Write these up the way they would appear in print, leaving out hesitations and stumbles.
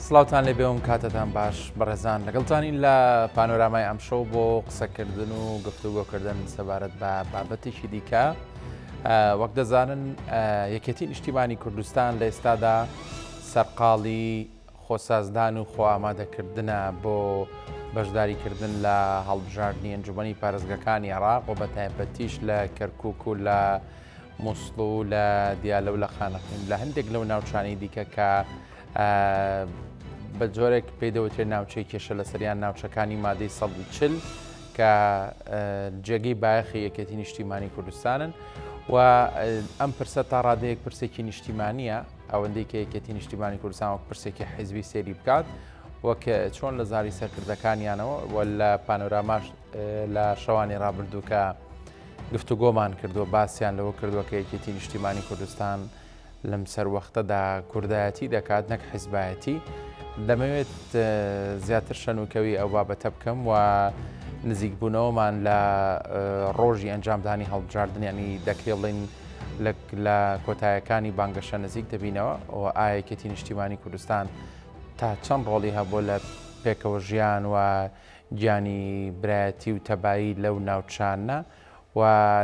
سڵاوتان لێ بێوم کاتتان باش بەڕێزان لەگەڵتانین لە پانۆرامای ئەمشەو بۆ قسەکردن و گفتوگۆکردن سەبارەت بە بابەتێکی دیکە. وەک دەزانن یەکێتی نیشتیمانی کوردستان لە ئێستادا سەرقاڵی خۆسازدان و خۆ ئامادەکردنە بۆ بەشداریکردن لە هەڵبژاردننی ئەنجومەنی پارێزگەکانی عێراق و بە تایبەتیش لە کەرکووک و لە مووسڵ و لە دیالە و لە خانەقین لە هەندێک لەو ناوچانەی دیکە کە بە جۆرێک پێدەوترێت ناوچەی کێشە لە سەریان ناوچەکانی مادەی ١40 کە جێگەی بایەخی یەکێتی نیشتیمانی کوردستانن و ئەم پرسە تا ڕادەیەک پرسێکی نیشتیمانیە ئەوەندەی کە یەکێتی نیشتیمانی کوردستان وەک پرسێکی حیزبی سێری بکات وەک چۆن لە زاری سەرکردەکانیانەوە و لە پانۆراماش لە شەوانی ڕابردوو کە گفتوگۆمان کردووە باسییان لەوە کردووە کە یەکێتی نیشتیمانی کوردستان لەم سەروەختەدا کوردایەتی دەکات نەک حیزبایەتی. دەمەوێت زیاتر شەنوکەوی ئەو بابەتە بکەم و نزیکبوونەوەمان لە ڕۆژی ئەنجامدانی هەڵبژاردنیانی دەکرێت بڵین لە کۆتایەکانی بانگەشە نزیک دەبینەوە و ئایا یەکێتی نیشتیمانی کوردستان تا چەند ڕۆڵی هەبوو لە پێکەوە ژیان و گیانی برایەتی و تەبایی لەو ناوچانە و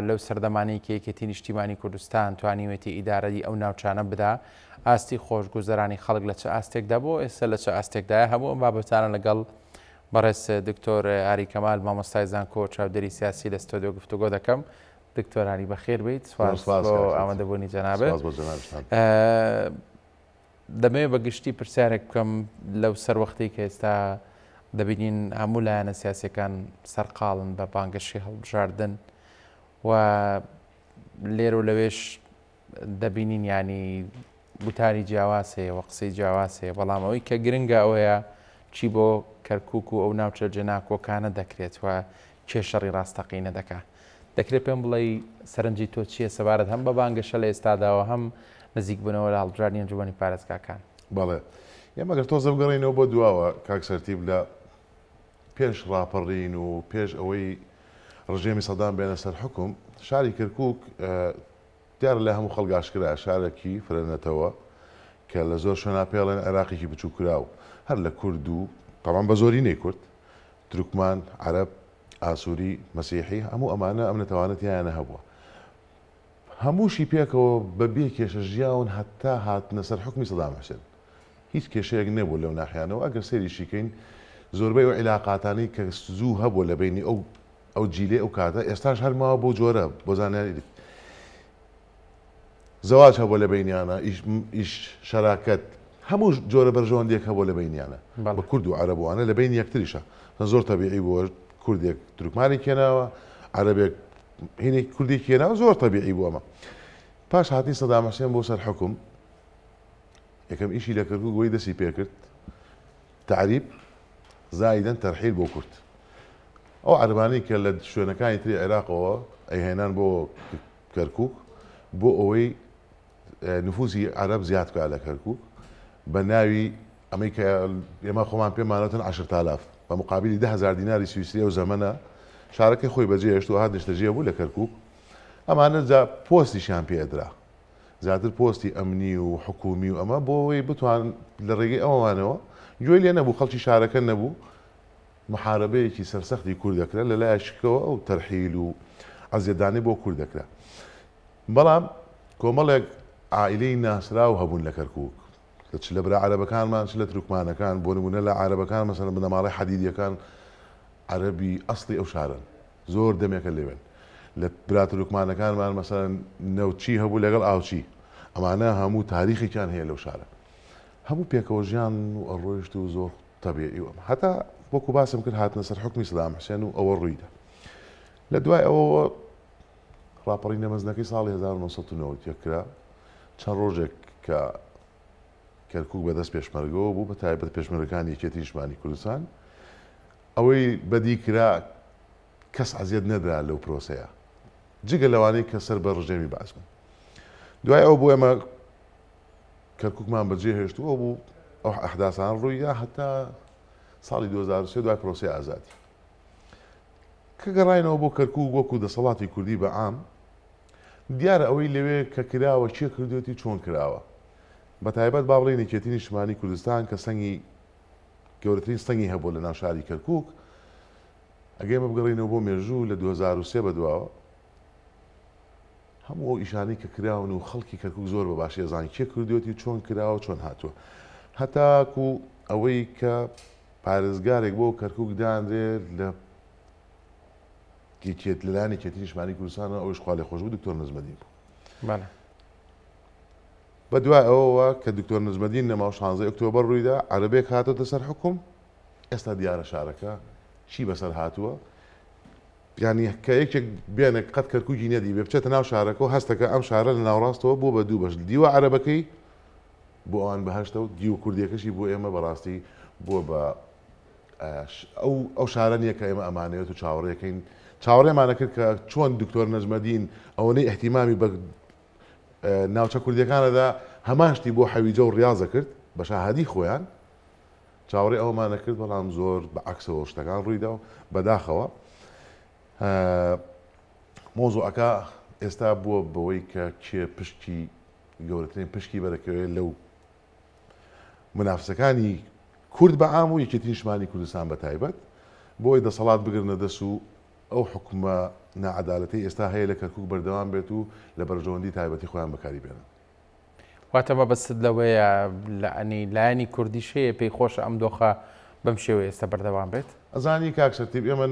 لەو سەردەمانەی کە یەکێتی نیشتیمانی کوردستان توانیوێتی ئیدارەی ئەو ناوچانە بدا ئاستی خۆشگوزەرانی خەڵک لە چه ئاستێکدا بۆ ئێستا لە چه ئاستێکدایە هەموو ئەم بابەتانە لەگەڵ بەڕێز دکتۆر ئاری کەمال مامۆستای زانکۆ چاودێری سیاسی لە ستۆدیۆ گفتوگۆ دەکەم. دکتۆر ئاری بەخێر بیت، سوپاس بۆ ئامادەبوونی جەنابێت. دەمەوێت بەگشتی پرسیارێک بکەم لەو سەروەختەی کە ئێستا دەبینین هەموو لایەنە سیاسیەکان سەرقاڵن بە بانگەشی هەڵبژاردن و لێر و لەوێش دەبینین ینی بوتاری جیاواسەیە و قسەی جیاواسەیە، بەڵام ئەوەی کە گرنگە ئەوەیە چی بۆ کەرکووک و ئەو ناوچە جێناکۆکانە دەکرێت و کێشەڕی ڕاستەقینە دەکات. دەکرێت پێم بڵێ سەرنجی تۆ چییە سەبارەت هەم بە بانگەشە لە ئێستاداوە هەم نزیک بوونەوە لە هەڵبژاردننی ئەنجومەنی پارێزگاکان؟ بەڵێ ئێمەگەر تۆزە بگەڕێنەوە بۆ دواوە کاک سەرتیب لە پێش ڕاپەڕین و پێش ئەوەی ڕژێمی سەدام بێنە سەر حکوم شاری کەرکووک دیارە لە هەموو خەڵگاشکرا شارێکی فرەنەتەوە کە لە زۆر شوێنە پێڵێن عێراقێکی بچوو کراو هەر لە کورد و تەمان بە زۆری نەی کورد، تورکمان، عەرەب، ئاسووری، مەسیحی هەموو ئەمانە ئەم نەتەوانەتیانە هەبووە. هەمووشی پێکەوە بەبێ کێشە ژیاون هەتا هاتنە سەر حکمی سەدام حوسێن. هیچ کێشەیەک نەبوو لەو ناحیانەوە. ئەگەر سێریشیکەین زۆربەی ئەو عیلاقاتانەی کە زوو هەبووە لە بینی ئەو جیلێ ئەو کاتە ئێستاش هەرماوە بۆ جۆرە بۆ زانیاری زەواج هەبووە لە بینیانە، ئیش شەراکەت هەموو جۆرە بەرژەوەندێک هەبووە لە بینیانە بە کورد و عەرەبوانە لە بین یەکتریشە. زۆر تەبیعی بووە کوردێک تورکمانی کێناوە، عەرەبێک هینێک کوردی کێناوە، زۆر تەبیعی بوو ئەمە. پاش هاتنی سەدام حوسێن بۆ سەر حکوم یەکەم ئیشی لە کەرکووک بۆی دەستی پێکرد تعریب زایدەن تەرحیل بۆ کورد. ئەو عەربانەی کە لە شوێنەکانی تری عێراقەوە ئەیهێنان بۆ کەرکووک بۆ ئەوەی نفوزی عەرەب زیاد بکات لە کەرکووک بە ناوی ئەمەی کە ئێمە خۆمان پێمانەوتن 10,000 بە مقابلی 10,000 دیناری سویسری ئەو زەمەنە شارەکەی خۆی بەجێهێشت و هات نیشتەجێ بوو لە کەرکووک. ئەمانە جا پۆستیشیان پێدرا، زیاتر پۆستی ئەمنی و حکومی و ئەمە بۆ ئەوەی بتوان لە ڕێگەی ئەوانەوە گوێی لێ نەبوو، خەڵکی شارەکە نەبوو، محاربەیەکی سەرسەختی کورد دەکرا لە لایەشکەوە ئەو تەرحیل و عەزیەتدانی بۆ کورد دەکرا. بەڵام کۆمەڵێک عائیلەی ناسراو هەبوون لە کەرکووک، چ لە برا عەرەبەکانمان چ لە تورکمانەکان، بۆ نمونە لە عەرەبەکان مەسەڵەن بنەماڵەی حەدیدیەکان عەرەبی ئەسڵی ئەو شارن، زۆر دەمێکە لێوێن. لە برا تورکمانەکانمان مەسەڵەن نەوچی هەبوو لەگەڵ ئاوچی، ئەمانە هەموو تاریخێکیان هەیە لەو شارە. هەموو پێکەوە ژیان و ئەڕۆیشت و زۆر تەبیعی و ئەمە هەتا وەکو باسم کرد هاتنە سەر حکمی سەدام حوسێن و ئەوە ڕوویدا. لە دوای ئەوەوە ڕاپەڕینە مەزنەکەی ساڵی 1990 کرا، چەند ڕۆژێک کە کەرکووک بەدەست پێشمەرگەوە بوو بە تایبەت پێشمەرگەکانی یەکێتی نیشتیمانی کوردستان، ئەوەی بەدی کرا کەس عەزیەت نەدرا لەو پرۆسەیە جگە لەوانەی کە سەر بە ڕژێمی باس بوون. دوای ئەو بوو ئێمە کەرکووکمان بەجێهێشتووە بوو ئەو ئەحداسان ڕوویدا هەتا ساڵی 2003 دوای پرۆسەی ئازادی کە گەڕاینەوە بۆ کەرکووک وەکو دەسەڵاتی کوردی بە عام دیارە ئەوەی لەوێ کە کراوە چێ کردوێتی چۆن کراوە. بە تایبەت با بڵێ نێکێتی نیشتیمانی کوردستان کە سەنگی گەورەترین سەنگی هەبوو لە ناو شاری کەرکووک ئەگەی مە بگەڕینەوە بۆ مێژوو لە 2023 بەدواوە هەموو ئەو ئیشانەی کە کراون و خەڵکی کەرکووک زۆر بە باشی ئەزانی کێ کردوێتی چۆن کراوە چۆن هاتووە هەتاکو ئەوەی کە پارێزگارێک بۆ کەرکووک دانرێت لە گیکێت لەلایەنی کێتی نیشتیمانی کوردستانە ئەوش خوا لێ خۆش بوو دکتۆر نەزمەدین بوو. بە دوای ئەوەوە کە دکتۆر نەزمەدین لە ماوە 16 ئۆکتۆبەر ڕوویدا عەرەبێک هاتۆتە سەر حکوم ئێستا دیارە شارەکە چی بەسەر هاتووە یعنی کە یەکێک بێنێک قەت کەرکووکی نەدی بێ بچێتە ناو شارەکە و هەستەکە ئەم شارە لە ناوڕاستەوە بۆ بە دوو بەش دیوە عەرەبەکەی بۆ ئەوان بەهەشتە و دیو کوردیەکەشی بۆ ئێمە بەڕاستی بۆ بە ئەو شارە نییە کە ئێمە ئەمانەوێت و چاوەڕێەکەین چاوەڕێمانە کرد کە چۆن دکتۆر نەزمەدین ئەوەی احتیمامی بە ناوچە کوردیەکانەدا هەمان شتی بۆ حەویجە و ڕاضە کرد بە شاهادی خۆیان چاوەڕێ ئەومانە کرد بەڵام زۆر بە عەکسەوە شتەکان ڕوویدا و بەداخەوە مۆزوعەکە ئێستا بووە بەوەی کە کێ پشتی گەورەترین پشکی بەرەکەوێت لەو منافسەکانی کورد بە عام و یەکێتی نیشتیمانی کوردستان بە تایبەت بۆی دەسەڵات بگرنە دەست و ئەو حکومە نائەدالەتی ئێستا هەیە لە کەرکووک بەردەوام بێت و لە بەرژەوەندی تایبەتی خۆیان بەکاری بێنن. واتە مەبەست لەوەیە لایەنی کوردیش هەیە پێی خۆشە ئەم دۆخە بەم شێوەیە ئێستا بەردەوام بێت؟ ئەزانی کاک سەرتیب ئێمە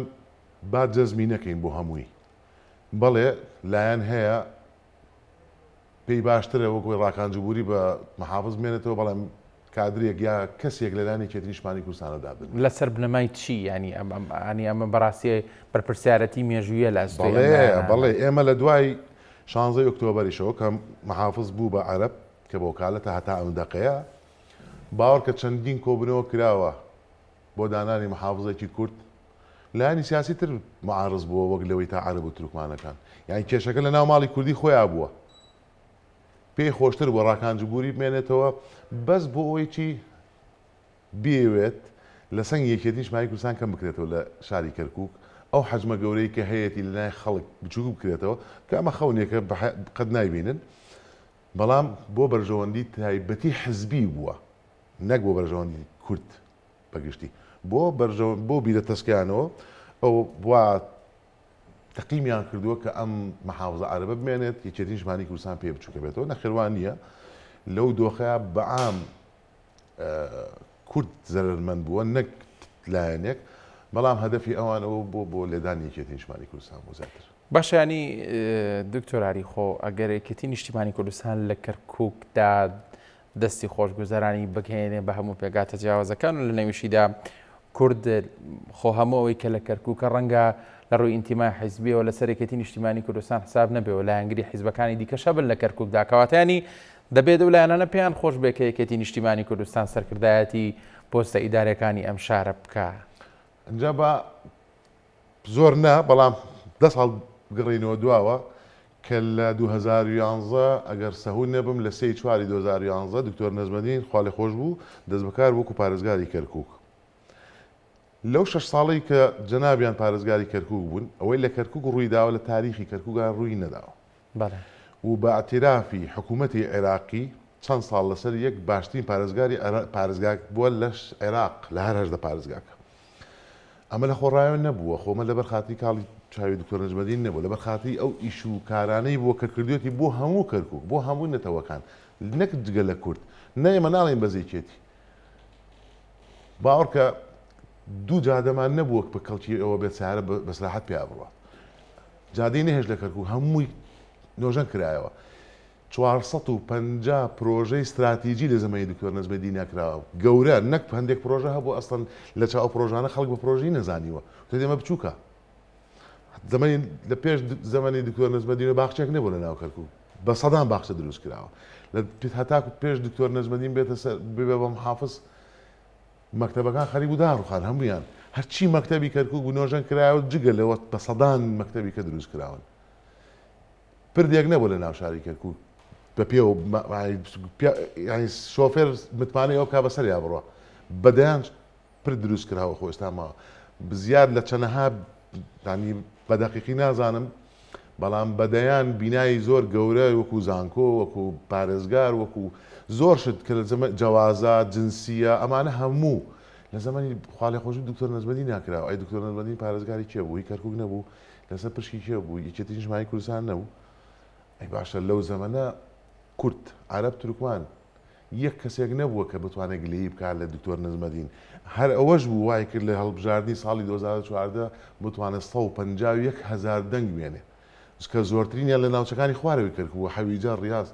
با جەزمی نەکەین بۆ هەمووی بەڵێ لایەن هەیە پێی باشترە وەکوی ڕاکانجبووری بە مەحافظ بمێنێتەوە بەڵام کادرێک یا کەسێک لەلایەنی کێتی نیشتیمانی کوردستانە دابن لەسەر بنەمای چی ینی ئەمە بەڕاستی بەرپرسیارەتی مێژوویە لە بەڵێ ئێمە لە دوای 16 ئۆکتۆبەریشەوە کە مەحافظ بوو بە عەرەب کە بۆ کالەتە هەتا ئەم دەقەیە باوەڕ کە چەندین کۆبنەوە کراوە بۆ دانانی مەحافظێکی کورد لایەنی سیاسی تر معارض بووە وەک لەوەی تا عەرەب و تورکمانەکان یعنی کێشەکە لە ناو ماڵی کوردی خۆیان بووە پێی خۆشتر بۆ ڕاکانجبووری بمێنێتەوە بەس بۆ ئەوەی چی بێوێت لە سەنگ یەکێتی نیشتیمانی کوردستان کەم بکرێتەوە لە شاری کەرکووک ئەو حەجمە گەورەی کە هەیەی لە لای خەڵک بچووک بکرێتەوە کە ئەمە خەونێکە قەت نایبینن بەڵام بۆ بەرژەوەندی تایبەتی حزبی بووە نەک بۆ بەرژەوەندی کورد بەگشتی بۆ بیرە تەسکیانەوە ئەو بووە تەقیمیان کردووە کە ئەم مەحافزە عەرەبە بمێنێت یەکێتی نیشتیمانی کوردستان پێ بچووکە بێتەوە نەخێوان نییە لەو دۆخەیە بەعام کورد زەرمەند بووە نەک لایەنێک بەڵام هەدەفی ئەوانەوە بۆ لێدانی یەکێتی نیشتیمانی کوردستان بۆ زیاتر باشانی دکتۆر عەلیخۆ ئەگەر یەکێتی نیشتیمانی کوردستان لە کەرکووکدا دەستی خۆشگوزەرانی بگەێنێ بە هەموو پێگاتە جیاوازەکان و لە نەویشیدا کورد خۆ هەمووەوەی کە لە کەرکووکە ڕەنگە لە ڕووی ئینتیمای حیزبیەوە لە سەرێکەتی نیشتیمانی کوردستان حساب نەبێەوە لە هەنگری حیزبەکانی دیکەشە بن لە کەرکووکدا کەواتانی دەبێت و لایەنانە پێیان خۆش بێ کە یەکێتی نیشتیمانی کوردستان سەرکردایەتی پۆستە ئیدارەکانی ئەم شارە بکە. ئەنجا بە زۆر نا بەڵام 10 ساڵ گەڕینەوە دواوە کە لە 2011 ئەگەر سەهول نەبم لە 3 چواری 2011 دکتۆر نەزمەدین خوا لێ خۆش بوو دەست بەکار وەکو پارێزگاری کەرکووک. لەو 6 ساڵی کە جەنابیان پارێزگاری کەرکووک بوون ئەوەی لە کەرکووک ڕوویداوە لە تاریخی کەرکووکان ڕووی نەداوە و بە ئەتیرافی حکوومەتی عێراقی چەند ساڵ لەسەر یەک باشترین پارێزگا بووە لە عێراق لە هەر هەشدە پارێزگاکە ئەمە لە خۆڕایەوە نەبووە خۆمە لەبەر خاتی کاڵی چاوی دکتۆر نەزمەدین نەبوو لەبەر خاتی ئەو ئیش و کارانەی بووە کە کردوێتی بۆ هەموو کەرکووک بۆ هەموو نەتەوەکان نەک جگە لە کورد نە ئێمە ناڵێن بەزێکێتی باوەڕ کە دوو جادەمان نەبووە بە کەڵکی ئەوە بێت سیارە بەسراحەت پێ بڕوە جادەی نەهێش لە کەرکووک هەمووی نۆژەن کرایەوە 450 پرۆژەی استراتیجی لە زەمەنی دکتۆر نەزمەدین نەکراوە گەورە نەک هەندێک پرۆژە هەبوو ئەسڵەن لە چاو پرۆژانە خەڵک بە پرۆژەی نەزانیوە دێمە بچووکە لە پێش زەمەنی دکتۆر نەزمەدین باخچێک نەبوو لە ناو کەرکووک بە سەدان باخچە دروست کراوە لە هەتاکو پێش دکتۆر نەزمەدین بێتە ببێ بە محافظ مەکتەبەکان خەریب و داڕوخان هەمویان هەرچی مەکتەبی کەرکووک بوو نۆژەن کرایەوە جگە لەوە بە سەدان مەکتەبی کە دروست کراون پردێک نەبوو لە ناو شاری کەرکووک بە پێ شۆفێر متمانەی ئەو کا بەسەر یا بڕوە بەدەیان پرد دروست کراوە خۆ ئێستا ماوە بزیاد لە چەنەها بە دەقیقی نازانم بەڵام بەدەیان بینایی زۆر گەورە وەکو زانکۆ وەکو پارێزگار وەکو زۆر شت کە لە جەوازات جنسیە ئەمانە هەموو لە زمانی خاڵی خۆشی دکتۆر نەزمەدی ناکراوە ئەی دکتۆر نەزمەدی پارێزگاری کێ بوو هی کەرکووک نەبوو لەسەر پشکی کێ بوو یەکێتی نیشتیمانی کوردستان نەبوو ئەی باشە لەو زەمەنە کورد عەرەب تورکمان یەک کەسێک نەبووە کە بتوانێت گلەیی بکات لە دکتۆر نەزمەدین هەر ئەوەش بوو وای کرد لە هەڵبژاردننی ساڵی 2014 بتوانێت 150,000 دەنگ بێنێ کە زۆرترینیان لە ناوچەکانی خوارەوەی کەرکوو حەویجان ڕیاض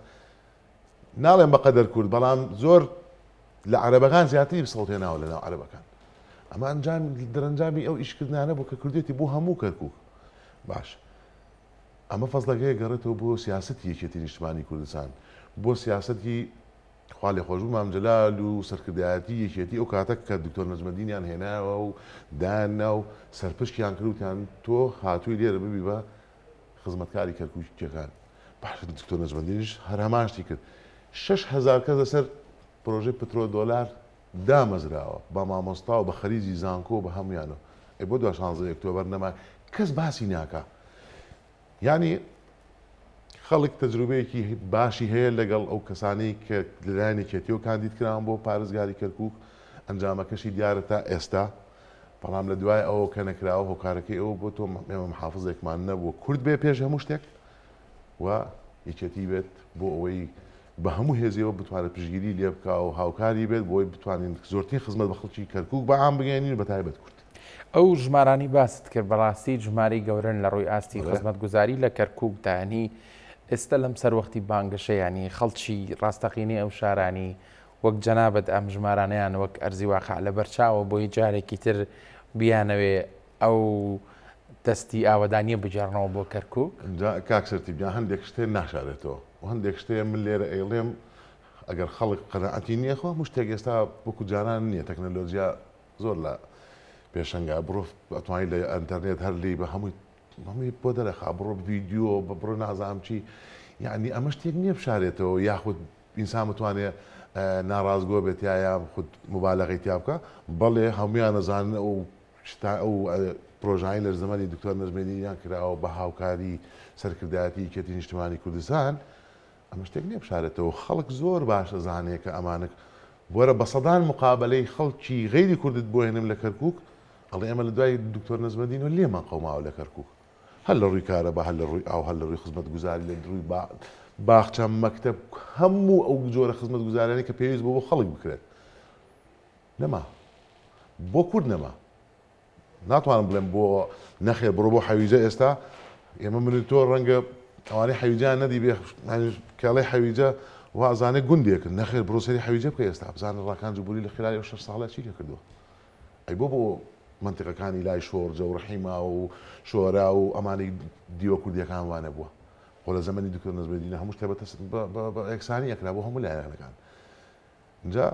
ناڵێن بەقەدەر کورد بەڵام زۆر لە عەرەبەکان زیاتری بسەڵتێناوە لە ناو عەرەبەکان ئەمە ئەنجام دەرەنجامی ئەو ئیشکردانە بوو کە کردێتی بۆ هەموو کەرکووک باش ئەمە فەزلەکەی گەڕێتەوە بۆ سیاسەتی یەکێتی نیشتیمانی کوردستان بۆ سیاسەتی خوا لێ خۆشبوو مامجەلال و سەرکردایەتی یەکێتی ئەو کاتە کە دکتۆر نەجمەدینیان هێناوە و دانا و سەرپشتیان کردوتیان تۆ هاتووی لێرە ببی بە خزمەتکاری کەرکووکیەکان باش دکتۆر نەجمەدینیش هەر هەماشتی کرد 6,000 کەس لەسەر پرۆژەی پترۆ دۆلار دامەزراوە بە مامۆستا و بە خەریجی زانکۆ بە هەمویانەوە ئەی بۆ 16 ئۆکتۆبەر نەما کەس باسی ناکا یعنی خەڵک تەجروبەیەکی باشی هەیە لەگەڵ ئەو کەسانەی کە لەلایەنی کێتیەوە کاندید کران بۆ پارێزگاری کەرکووک ئەنجامەکەشی دیارە تا ئێستا بەڵام لە دوای ئەوە کە نەکراوە هۆکارەکەی ئەوە بۆ تۆ ئێمە محافظێکمان نەبووە کورد بێ پێش هەموو شتێک و یەکێتی بێت بۆ ئەوەی بە هەموو هێزیەوە بتوانێت پشگیری لێ بکە و هاوکاری بێت بۆی بتوانین زۆرترین خزمەت بە خەڵکی کەرکووک بەعام بگەێنین بە تایبەت کورد ئەو ژمارانی باست کرد بەڕاستی ژماری گەورن لە ڕووی ئاستی خزمەتگوزاری لە کەرکووکدا هەنی ئێستا لەم سەروەختی بانگەشە ینی خەڵکی ڕاستەقینەی ئەو شارانی وەک جەنابەت ئەم ژمارانەیان وەک ئەرزی واقع لە بەرچاوە بۆی جارێکی تر بیانەوێ ئەو دەستی ئاوەدانیە بجارنەوە بۆ کەرکووک کاکسەرتی بیان هەندێک شتێ ناشارێتەوە و هەندێک شتێ من لێرە ئەیڵێم ئەگەر خەڵک قەنەعەتی نییە خۆ هەموو شتێک ئێستا وەکو جاران نییە تەکنەلۆژیا زۆر لە پێشەنگا بڕۆ ئەتوانیت لە ئەنتەرنێت هەر لی بە هەمووی بۆ دەرەخا بڕۆ ڤیدیۆ بڕۆ نازام چی یعنی ئەمە شتێک نییە بشارێتەوە یاخود ئینسان بتوانێت ناڕازگۆ بێت یا خود مبالغەی تیا بکە بەڵێ هەمویان نەزانن ئەو پرۆژهایی لە زمانی دکتۆر نەجمەدینیان کراوە بە هاوکاری سەرکردایەتی یەکێتی نیشتیمانی کوردستان ئەمە شتێک نییە بشارێتەوە خەڵک زۆر باشە زانێ کە ئەمانە وەرە بە سەدان مقابلەی خەڵکی غەیری کوردت بۆ هێنم لە کەرکووک ئەڵێ ئێمە لە دوای دکتۆر نەجمەدینەوە لێمان قەوماوە لە کەرکووک هەر لە ڕووی کارەبا هەر لە ڕووی ئاو هەر لە ڕووی خزمەتگوزاری لە ڕووی باخچە مەکتەب هەموو ئەو جۆرە خزمەتگوزارانی کە پێویست بۆ خەڵک بکرێت نەما بۆ کورد نەما ناتوانم بڵێم بۆ نەخێر بڕۆ بۆ حەویجە ئێستا ئێمە من تۆ ڕەنگە ئەوانەی حەویجیان نەدی بێ کاڵەی حەویجە وازانێ گوندێکن نەخێر بڕۆسەری حەویجە بکە ئێستا بزانە ڕاکان جوبوری لە خلال 6 ساڵە چی کردووە ئەی بۆ منتیقەکانی لای شۆرجە و ڕەحیما و شۆرا و ئەمانی دیوە کوردیەکان وانە بووە خۆ لە زەمەنی دکتۆر نەجمەدینە هەموو شتێ بە یەکسانی ئەکرا بۆ هەموو لایەنەکان اینجا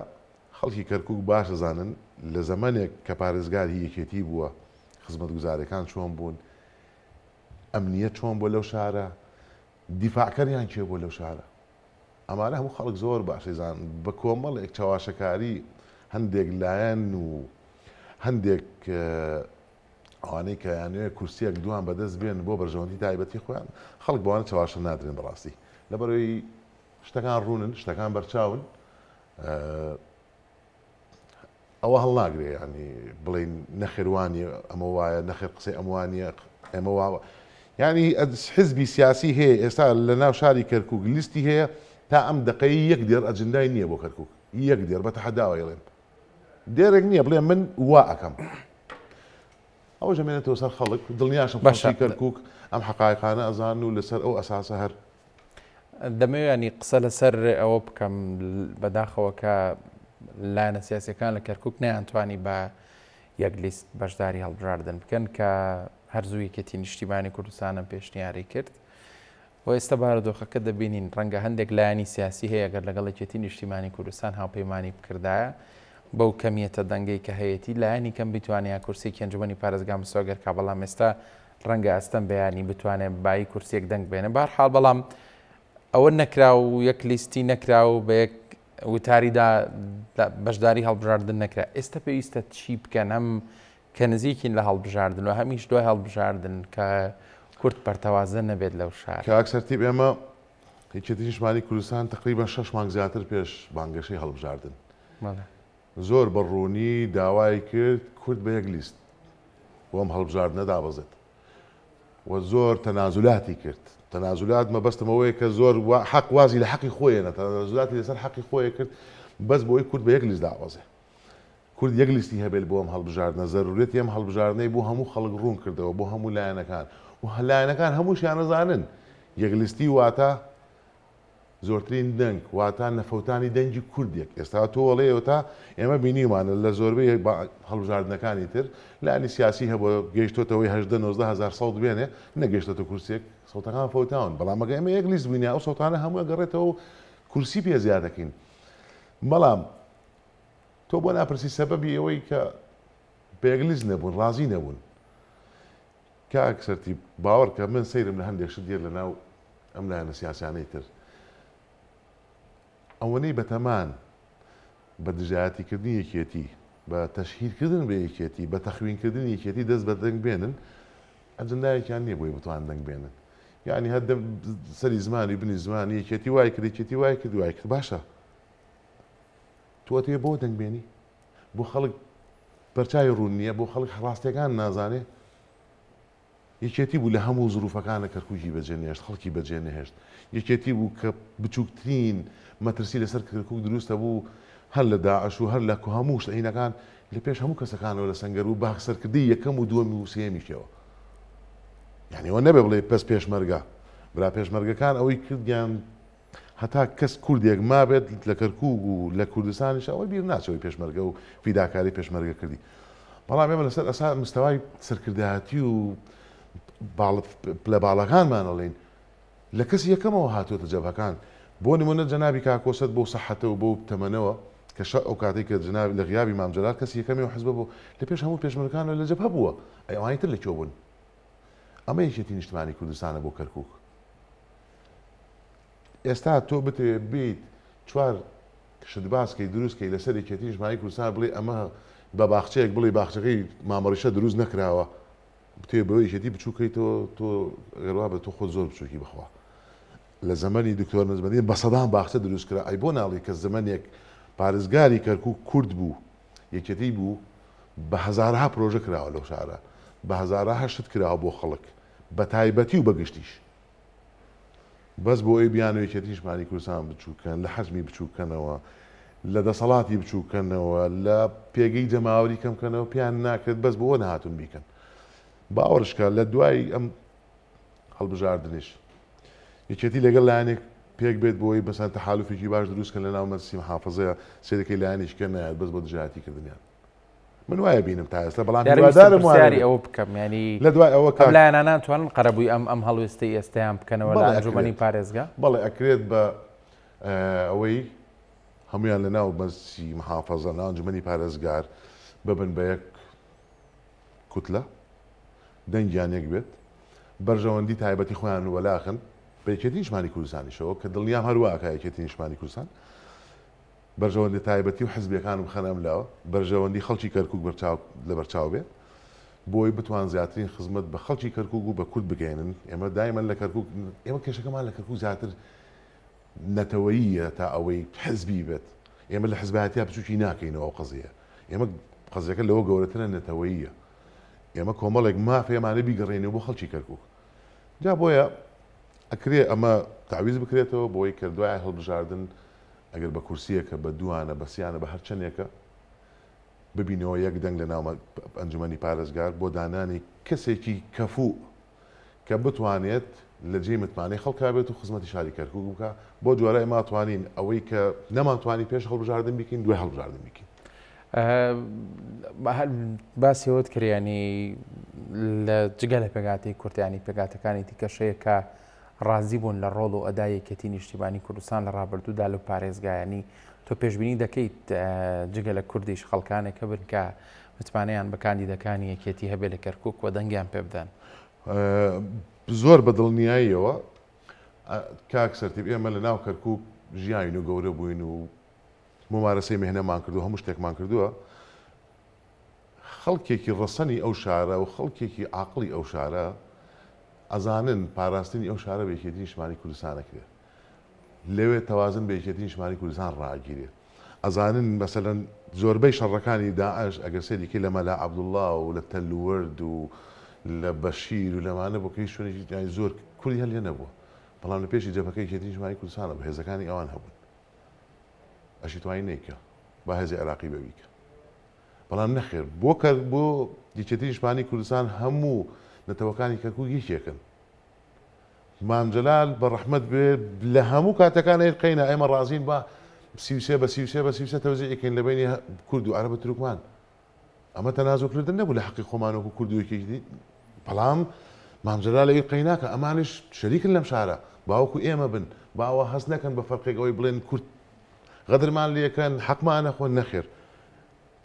خەڵکی کەرکووک باشە زانن لە زەمانێک کە پارێزگاری یەکێتی بووە خزمەتگوزارەکان چۆن بوون ئەمنیەت چۆن بۆ لەو شارە دیفاعکەریان کێ بۆ لەو شارە ئەمانە هەموو خەڵک زۆر باشە زانن بە کۆمەڵێک چاواشەکاری هەندێک لایەن و هەندێک ئەوانەی کە یانوێ کورسیەک دوان بەدەست بێن بۆ بەرژەوەندی تایبەتی خۆیان خەڵک بەوانە چاواشە نادرێن بەڕاستی لەبەرەوەی شتەکان ڕوونن شتەکان بەرچاون ئەوە هەڵناگرێ ینی بڵین نەخێوانی ئەمە وایە نەخێر قسەی ئەموانە ئێمە واوە ینی حزبی سیاسی هەیە ئێستا لە ناو شاری کەرکووک لیستی هەیە تا ئەم دقەی یەک دێر ئەجندای نییە بۆ کەرکووک یەک دێر بە تەحەداوە ئێڵێن دێرێک نییە بڵێ من وا ئەەکەم ئەوە ژەمێنێتەوە سەر خەڵک دڵنیاشم باشی کەرکووک ئەم حقایقانە ئەزان و لەسەر ئەو ئەساسە هەر دەمەوێت ینی قسە لەسەر ئەوە بکەم بەداخەوە کە لایەنە سیاسیەکان لە کەرکووک نەیانتوانی بە یەک لیست بەشداری هەڵبژاردن بکەن کە هەرزوو یەکێتی نیشتیمانی کوردستانم پێشنیاری کرد و ئێستا بارودۆخەکە دەبینین ڕەنگە هەندێک لایەنی سیاسی هەیە گەر لەگەڵ یەکێتی نیشتیمانی کوردستان هاوپەیمانی بکردایە بەو کەمیەتە دەنگەی کە هەیەی لایەنی کەم بتوانێت کورسی ئەنجومەنی پارێزگا مسۆگەر کا بەڵام ئێستا ڕەنگە ئەستەم بەیانی بتوانێت بای کورسێک دەنگ بێنێ بەهەرحاڵ بەڵام ئەوە نەکرا و یەک لیستی نەکرا و بە یەک وتاریدا بەشداری هەڵبژاردن نەکرا ئێستا پێویستە چی بکەن هەم کە نزیکین لە هەڵبژاردن و هەمیش دوای هەڵبژاردن کە کورد بەرتەوازە نەبێت لەو شار. کاکسەرتیب ئێمە هیچێتی نیشتمانی کوردستان تقریبا 6 مانگ زیاتر پێش بانگەشەی هەڵبژاردن. زۆر بەڕوونی داوای کرد کورد بە یەک لیست بۆم هەڵبژاردنە دابەزێت و زۆر تەنازولاتی کرد. تەنازولات مەبەستمەوەی کە زۆر حەق وازی لە حەقی خۆیەنە، تەنازولاتی لەسەر حەقی خۆی کرد بەس بۆی کورد بە یەک لیست دابەزێ. کورد یەک لیستی هەبێت بۆ ئەم هەڵبژاردنە، زەرورەتی ئەم هەڵبژاردنەی بۆ هەموو خەڵک ڕوون کردەوە، بۆ هەموو لایەنەکان و لایەنەکان هەمووشیان نەزانن یەک لیستی واتە زۆرترین دەنگ واتە نەفەوتانی دەنگی کوردێک. ئێستا تۆڵێەوە تا ئێمە بینیمانە لە زۆربەی هەڵبژاردنەکانی تر لانی سیاسی هەبوو گەیشتۆتەوەی 1990 هزار سەڵ بێنێ نەگەیشتۆتە کورسێک سەوتەکان فەوتاون، بەڵام ئەگە ئێمە یەک لیست بینیا ئەو سەوتانە هەموو گەڕێتەوە کورسی پێ زیاد دەکەین. بەڵام تۆ بۆ ناپرسی سەبەبی ئەوەی کە بە یەک لیست نەبوون، ڕازی نەبوون. کاکسەرتی باوەڕ کە من سەیرم لە هەندێک شت دێر لەناو ئەم لایەنە سیاسیانەی تر ئەوەنەی بەتەمان بە دژایەتیکردنی یەکێتی، بە تەشهیرکردن بە یەکێتی، بە تەخوینکردنی یەکێتی دەست بە دەنگ بێنن ئەجندایەکیان نییە بۆی بتوان دەنگ بێنن. یعنی هەر سەری زمانی بنی زمانی یەکێتی وای کرد، یەکێتی وای کرد، وای کرد، باشە تۆ تێ بۆ دەنگ بێنی؟ بۆ خەڵک بەرچاوی ڕوون نییە، بۆ خەڵک ڕاستیەکان نازانێ. یەکێتی بوو لە هەموو زروفەکانە کەرکووکی بەجێنێشت، خەڵکی بەجێنەهێشت. یەکێتی بوو کە بچووکترین مەترسی لەسەر کەرکووک دروستە بوو، هەر لە داعش و هەر لە هەموو شتەینەکان لە پێش هەموو کەسەکانەوە لە سەنگەر و باخسەرکردی یەکەم و دووەمی و سێمیشەوە. یعنی ئەوە نەبێ بڵێ پەس پێشمەرگە، برا پێشمەرگەکان ئەوەی کردیان هەتا کەس کوردێک مابێت لە کەرکووک و لە کوردستانیش ئەوەی بیر ناچەوەی پێشمەرگە و فیداکاری پێشمەرگە کردی. بەڵام ئێمە لەسەر ئەساس مستەوای سەرکردایەتی و لە باڵەکانمانەڵێن لە کەسی یەکەمەوە هاتوۆتە جەبهەکان. بۆ نمونە جەنابی کاکۆسەد بۆ سەحەتەوە بۆ تەمەنەوە کە ئەو کاتێک کە جنابی لە غیابی مام جەلال کەسی یەکەمی و حزب بوو لە پێش هەموو پێشمەرگەکانەوە لە جەبهە بووە. ئەوانی تر لەکوێ بوون؟ ئەمە یەکێتی نیشتمانی کوردستانە بۆ کەرکووک. ئێستا تۆ بتێ بیت چوار شتباسکەی دروستکەی لەسەر یەکێتی نیشتمانی کوردستان بڵێ ئەمە بە باخچەیەک بڵێ باخچەکەی مامەڕیشە دروست نەکراوە بتێ بەوەی یەکێتی بچووکەی تۆ گەڕوا بە تۆ خۆت زۆر بچووکی بخوا. لە زمانی دکتۆر نەجمەدین بە سەدان باخچە دروست کرا. ئەی بۆ ناڵی کە زمانێک پارێزگاری کەرکووک کورد بوو، یەکێتی بوو، بە هەزارها پرۆژە کراوە لەو شارە، بە هەزارها شت کراوە بۆ خەڵک بە تایبەتی و بەگشتیش. بەس بۆ ئەوی بیانەوە یەکێتی نیشتمانی کوردستان بچووکەن، لە حەجمی بچووکەنەوە، لە دەسەڵاتی بچووکەنەوە، لە پێگەی جەماوەری کەمکەنەوە پیان ناکرێت بەس بۆ نەهاتون بیکەن. باوەڕشکە لە دوای ئەم هەڵبژاردنیش یەکێتی لەگەڵ لایەنێک پێک بێت بۆی بەسەر تەحالوفێکی باش دروستکەن لە ناو مەجلیسی محافەزەیە سێرەکەی لایەنیش کە نایەت بەس بۆ دژایەتیکردنیان. من وایە بینم تا ئێستا، بەڵام هیوادارم وایە ئەوە بکەم، ینی لە دوای ئەوە ئەم لایەنانان توانن قەرەبووی ئەم هەڵوێستەی ئێستایان بکەنەوە لە ئەنجومەنی پارێزگا. بەڵێ ئەکرێت بە ئەوەی هەمویان لە ناو مەجلیسی محافەزە ناو ئەنجومەنی پارێزگار ببن بە یەک کوتلە دەنگیان یەک بێت، بەرژەوەندی تایبەتی خۆیان وەلاخن بە یەکێتی نیشتمانی کوردستانیشەوە کە دڵنیام هەروواکە یەکێتی نیشتمانی کوردستان بەرژەوەندی تایبەتی و حزبیەکان بخەنە ئەملاوە، بەرژەوەندی خەڵکی کەرکووک لە بەرچاو بێت بۆی بتوان زیاترین خزمەت بە خەڵکی کەرکووک و بە کورد بگەێنن. ئێمە دایمەن لە کەرکووک ئێمە کێشەکەمان لە کەرکووک زیاتر نەتەوەییە تا ئەوەی حزبی بێت. ئێمە لە حزبایەتیا بچووکی ناکەینەوە ئەو قەزیە. ئێمە قەزیەکە لەوە گەورەترە نەتەوەییە. ئێمە کۆمەڵێک مافێمانە بیگەڕێنەوە بۆ خەڵکی کەرکووک. جا بۆیە ئەکرێ ئەمە تعویز بکرێتەوە بۆی کە دوای هەڵبژاردن ئەگەر بە کورسیەکە بە دوانە بە سیانە بە هەر چەندێکە ببینەوە یەک دەنگ لە ناو ئەنجومەنی پارێزگار بۆ دانانی کەسێکی کەفوو کە بتوانێت لە جێی متمانەی خەڵکا بێت و خزمەتی شاری کەرکووک بکە بۆ دووارە ئێمە توانین ئەوەی کە نەمانتوانی پێش هەڵبژاردن بیکەین دوای هەڵبژاردن بیکەین. باسیەوەت کردیانی لە جگە لە پێگاتی کورتیانی پێگاتەکانی دیکەشەیە کە ڕازی بوون لە ڕۆڵ و ئەدای یەکێتی نیشتیمانی کوردستان لە ڕابردوودا لە پارێزگایانی تۆ پێشبینی دەکەیت جگە لە کوردیش خەڵکانێکە بن کە متمانەیان بە کاندیدەکانی یەکێتی هەبێ لە کەرکووک و دەنگیان پێ بدەن؟ زۆر بەدڵنیاییەوە کاکسەرتیب ئێمە لە ناو کەرکووک ژیاین و گەورە بووین و ممارەسەی مهنەمان کردو هەموو شتێکمان کردووە. خەڵکێکی ڕەسەنی ئەو شارە و خەڵکێکی عاقڵی ئەو شارە ئەزانن پاراستنی ئەو شارە بە یەکێتی نیشتیمانی کوردستانەکرێت لەوێ تەوازن بە یەکێتی نیشتیمانی کوردستان ڕاگیرێت ئەزانن مەسەلەن زۆربەی شەڕەکانی داعش ئەگەر سێریکە لە مەلا عەبدوڵڵا و لە تەلوورد و لە بەشیر و لەمانە بۆ کەی شوێنێکی زۆر کوردی هەڵێ نەبووە بەڵام لە پێشی جەبهەکەی یەکێتی نیشتیمانی کوردستانە بە هێزەکانی ئەوان هەبوون ئەشی توانی نیکە با هێزی عێراقی بەویکە بەڵام نەخێر بۆ یەکێتی نیشتیمانی کوردستان هەموو نەتەوەکانی کەرکووک یەکێکن مام جەلال بە ڕەحمەت بێ لە هەموو کاتەکان قەینا ئێمە ڕازین بە 33 بە 33 بە 33 تەوزیعێکین لە بینی کورد و عەرەب و تورکمان ئەمە تەنازوکردن نەبوو لە حەقی خۆمانەوەکو کورد و یەکێتی بەڵام مام جەلال لەوی قەیناکە ئەمانش شەریکن لەم شارە باوەکو ئێمە بن باوە هەست نەکەن بە فەرقێکەوەی بڵێن کورد غەدرمان لێکەن حەقمانە خۆن نەخێر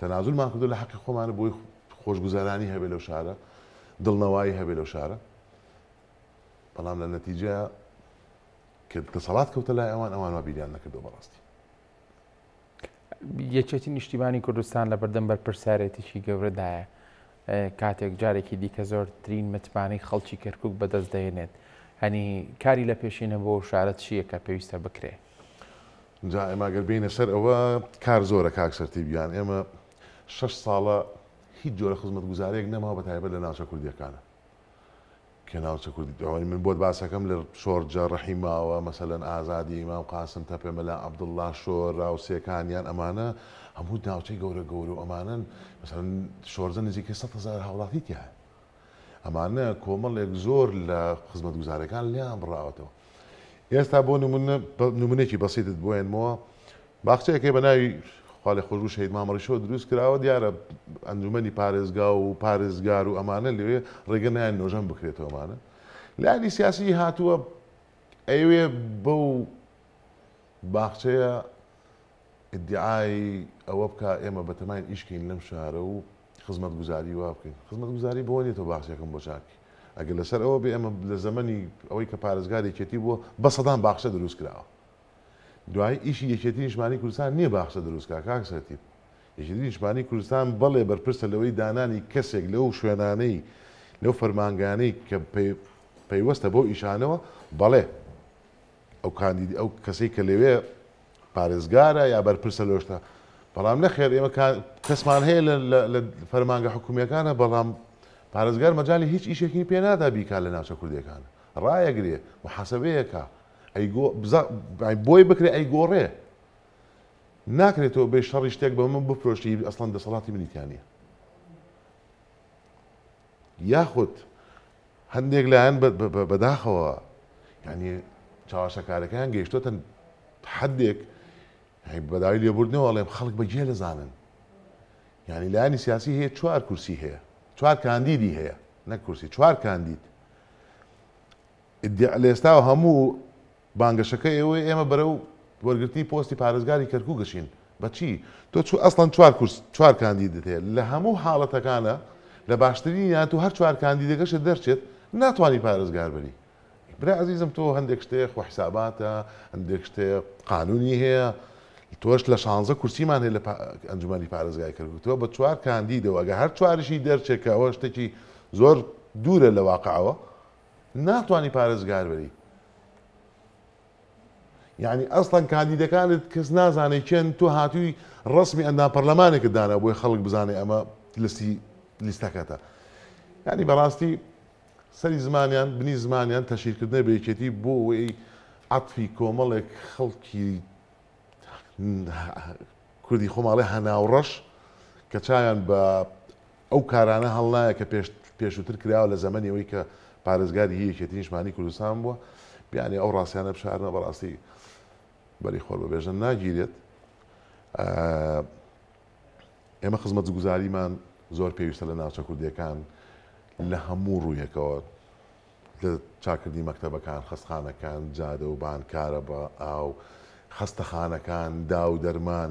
تەنازولمان کردو لە حەقی خۆمانە بۆی خۆشگوزارانی هەبێ لەو شارە دڵنەوایی هەبێ لەو شارە بەڵام لە نەتیجە کە دەسەڵات کەوتە لای ئەوان وا بیریان نەکردەوە بەڕاستی یەکێتی نیشتیمانی کوردستان لە بەردەم بەرپرسارەتێکی گەورەدایە کاتێک جارێکی دیکە زۆرترین متمانەی خەڵکی کەرکووک بەدەست دەهێنێت هەنی کاری لە پێشینە بۆ شارە چییە کە پێویستە بکرێ جا ئێمە گەر بینە سەر ئەوە کار زۆرە کاک سەرتیبیان ئێمە 6 ساڵە هیچ جۆرە خزمەتگوزارێک نەماوە بە تایبەت لە ناوچە کوردیەکانە کە ناوچە کوردی من بۆت باسەکەم لە شۆرجە ڕەحیماوە مەسەلەن ئازادی ئیمام قاسم تەپێ مەلا عەبدوڵڵا شۆر راوسێکانیان ئەمانە هەموو ناوچەی گەورە و ئەمانن مەسەلەن شۆرجە نزیکەی 100,000 هاوڵاتی تیا هەیە ئەمانە کۆمەڵێک زۆر لە خزمەتگوزارەکان لیان بڕاوەتەوە ئێستا بۆ نمونێکی بەسیتت بۆێنمەوە باخچەیەکەی بە ناوی خاڵی خۆش شەید مامەڕیشۆ دروست کراوە دیارە ئەنجومەنی پارێزگا و پارێزگار و ئەمانە لەوێ ڕێگە نایان نۆژەم بکرێتەوە ئەمانە لانی سیاسی هاتووە ئەوێ بەو باخچەیە ئیدعای ئەوە بکە ئێمە بەتەمای ئیشکین لەم شارە و خزمەتگوزاری وا بکەین خزمەتگوزاری بۆ نیێتەوە باخچەکەم بۆ چاکی ئەگەر لەسەر ئەوە بێ ئەمە لە زەمەنی ئەوەی کە پارێزگارێکێتی بووە بە سەدان باخچە دروست کراوە دوای ئیشی یەکێتی نیشتیمانی کوردستان نییە باخچە دروستکە کاک سەرتیب یەکێتی نیشتیمانی کوردستان بەڵێ بەرپرسە لەوەی دانانی کەسێک لەو شوێنانەی لەو فەرمانگانەی کە پەیوەستە بۆ ئیشانەوە بەڵێ ئەو کەسەی کە لەوێ پارێزگارە یا بەرپرسە لۆشتە بەڵام نەخێر ئێمە کەسمان هەیە لە فەرمانگە حکوومیەکانە بەڵام پارێزگار مەجای هیچ ئیشێکی پێنادا بیکار لە ناوچە کوردیەکانە ڕایەگرێ محاسبەیەکە بۆی بکرێ ئەی گۆڕێ ناکرێتەوە بێ شەڕی شتێک بە من بفرۆشتی ئەسڵەن دەسەڵاتی منیتیانە یاخود هەندێک لایەن بەداخەوە یعنی چاواشەکارەکەیان گەیشتۆتە حدێک بەداوی لێبوردنەوە ئەڵێم خەڵک بەجێ دەزانن یعنی لایەنی سیاسی هەیە 4 کورسی هەیە 4 کاندیدی هەیە نەک کورسی 4 کاندید لە ئێستاوە هەموو بانگەشەکە ئێوە ئێمە بەرەو وەرگرتنی پۆستی پارێزگاری کەرکووک گەشین بەچی تۆ ئەسڵەن 4 کاندیدت هەیە لە هەموو حاڵەتەکانە لە باشترینیان تو هەر 4 کاندیدەکەشت دەرچێت ناتوانانی پارێزگار بەری برا عزیزم تۆ هەندێک شتێک خۆ حساباتە هەندێک شتێک قانونی هەیە تۆش لە 16 کورسیمان هەیە لە ئەنجومەنی پارێزگای کەرکووک تۆ بە 4 کاندیدەوە ئەگە هەر 4شی دەرچێت کە ئەوە شتێکی زۆر دوورە لە واقعەوە ناتوانانی پارێزگار بەری یعنی ئەسڵەن کاندیدەکانت کەس نازانێت چێن تۆ هاتووی ڕسمی ئەندام پەرلەمانێکت دانا بۆی خەڵک بزانێ ئەمە لیستەکەتە یعنی بەڕاستی سەری زمانیان بنی زمانیان تەشیرکردنە بە یەکێتی بۆ ئەوەی عەتفی کۆمەڵێک خەڵکی کوردی خۆماڵێ هەناوڕەش کە چاویان بە ئەو کارانە هەڵنایە کە پێشووتر کراوە لە زەمەنی ئەوەی کە پارێزگاری هی یەکێتی نیشتیمانی کوردستان بووە بیانی ئەو ڕاستیانە بشارنە بەڕاستی بەری خۆر بەبێژن ناگیرێت ئێمە خزمەتگوزاریمان زۆر پێویستە لە ناوچە کوردیەکان لە هەموو ڕوویەکەوە لە چاکردنی مەکتەبەکان خەستخانەکان جادە و بانکارە بە ئاو خەستەخانەکان دا و دەرمان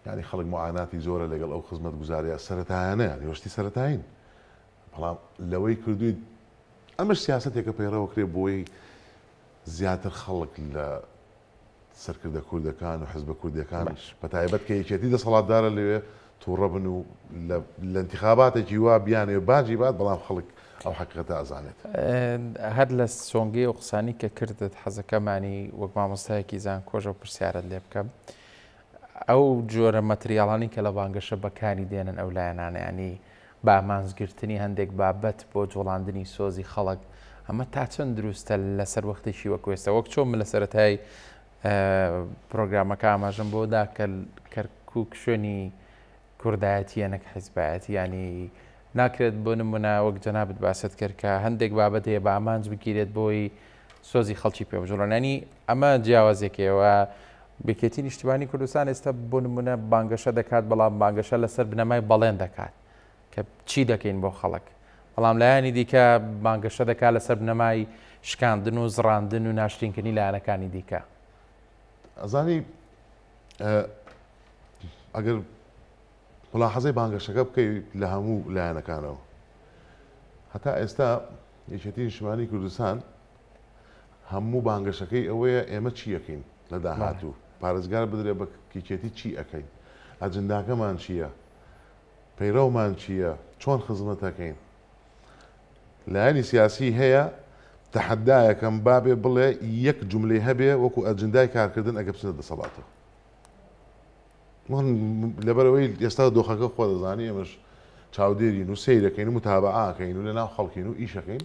یعنی خەڵک معاناتی زۆرە لەگەڵ ئەو خزمەتگوزاریە سەرەتایانە هێشتی سەرەتاین بەڵام لەوەی کردووی ئەمەش سیاسەتێکە پەیڕەوە کرێ بۆی زیاتر خەڵک لە سەرکردە کوردەکان و حزبە کوردیەکان بە تایبەت کە یەکێتی دەسەڵاتدارە لەوێ تووڕە بن و لە انتخاباتێکی وا بیانێ باجی بات بەڵام خەڵک ئەو حقیقەتە ئەزانێت. هەر لە سۆنگی و قسانی کە کردت حەزەکەمانی وەک مامۆستایەکی زان کۆژە و پرسیارت لێ بکەم. ئەو جۆرە مەتریاڵانی کە لە بانگەشە بەکاری دێنن ئەو لایەنانە ینی با ئامانزگرتنی هەندێک بابەت بۆ جوڵاندنی سۆزی خەڵک ئەمە تا چەند دروستە لەسەر وەختێکی وەکوێستە وەک چۆن من لە سەرەتای پرۆگرامەکە ئاماژەم بۆدا کە کەرکووک شوێنی کوردایەتیە نەک حیزبایەتی ینی ناکرێت بۆ نمونە وەک جەنابەت باست کرد کە هەندێک بابەت هەیە بە ئامانج بگیرێت بۆی سۆزی خەڵکی پێبژۆڵەنانی ئەمە جیاوازێکەوە بکێتی نیشتیمانی کوردستان ئێستا بۆ نمونە بانگەشە دەکات بەڵام بانگەشە لەسەر بنەمای بەڵێن دەکات کە چی دەکەین بۆ خەڵک بەڵام لایانی دیکە بانگەشە دەکات لەسەر بنەمای شکاندن و زڕاندن و ناشرینکردنی لایەنەکانی دیکە. ئەزانی ئەگەر ملاحەزەی بانگەشەکە بکەیت لە هەموو لایەنەکانەوە هەتا ئێستا یەکێتی نیشتیمانی کوردستان هەموو بانگەشەکەی ئەوەیە ئێمە چی یەکەین لە داهاتوو پارێزگار بدرێ بە کیکێتی چی ئەەکەین ئەجنداکەمان چییە پەیڕەومان چییە چۆن خزمەتەکەین لایەنی سیاسی هەیە تەحەدایەکەم بابێ بڵێ یەک جوملەی هەبێ وەکو ئەجندای کارکردن ئەگە بچنە دەسەڵاتەوە لەبەرەوەی ئێستا دۆخەکە خۆ دەزانی ئێمەش چاودێرین و سەیرەکەین و متابعاکەین و لەناو خەڵکین و ئیشەکەین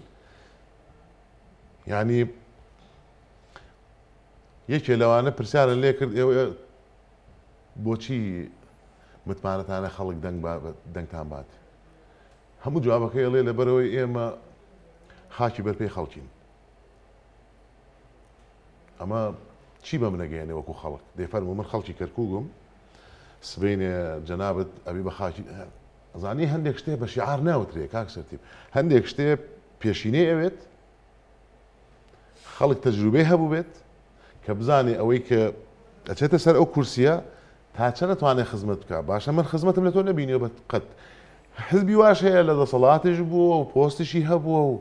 یعنی یەکێ لەوانە پرسیارن لێ کرد ئێوە بۆچی متمانەتانە خەڵک دەنگتان بات هەموو جوابەکەی ئەڵێ لەبەرەوەی ئێمە خاکی بەرپێی خەڵکین ئەمە چی بە منەگەیەنێ وەکو خەڵک دەیفەرموو من خەڵکی کەرکووگم سبەینێ جەنابەت ئەبی بە خاکی ئەزانی هەندێک شتێ بە شیعار ناوترێ کاک سەرتیب هەندێک شتێ پێشینەی ئەوێت خەڵک تەجروبەی هەبوو بێت کە بزانێ ئەوەی کە ئەچێتە سەر ئەو کورسیە تا چە نەتوانێت خزمەت بکە باشە من خزمەتم لە تۆ نەبینیەوە بە قەت حزبی واش هەیە لە دەسەڵاتش بووە و پۆستشی هەبووە و